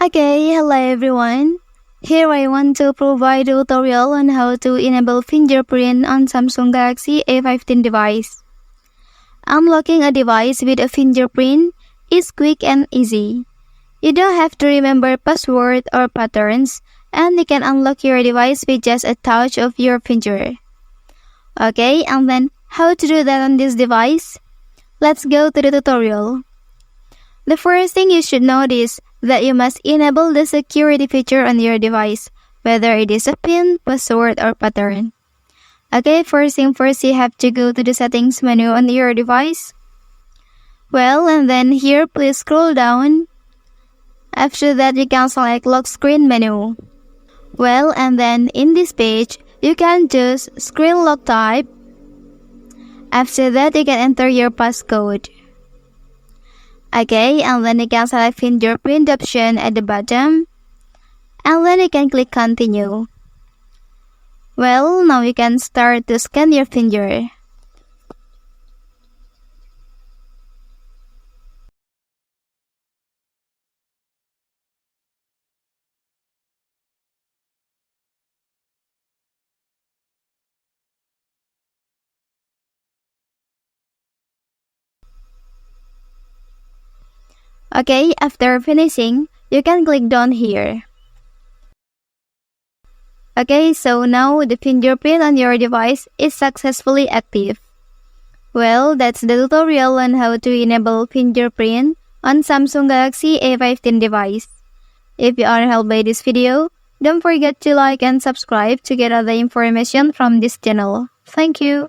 Okay, hello everyone. Here I want to provide a tutorial on how to enable fingerprint on Samsung Galaxy A15 device. Unlocking a device with a fingerprint is quick and easy. You don't have to remember password or patterns, and you can unlock your device with just a touch of your finger. Okay, and then how to do that on this device? Let's go to the tutorial. The first thing you should know is that you must enable the security feature on your device, whether it is a PIN, password, or pattern. Okay, first thing first, you have to go to the settings menu on your device. And then here, please scroll down. After that, you can select lock screen menu. And then in this page, you can choose screen lock type. After that, you can enter your passcode. Okay, and then you can select fingerprint option at the bottom. And then you can click continue. Now you can start to scan your finger. Okay, after finishing, you can click done here. Okay, so now the fingerprint on your device is successfully active. That's the tutorial on how to enable fingerprint on Samsung Galaxy A15 device. If you are helped by this video, don't forget to like and subscribe to get other information from this channel. Thank you.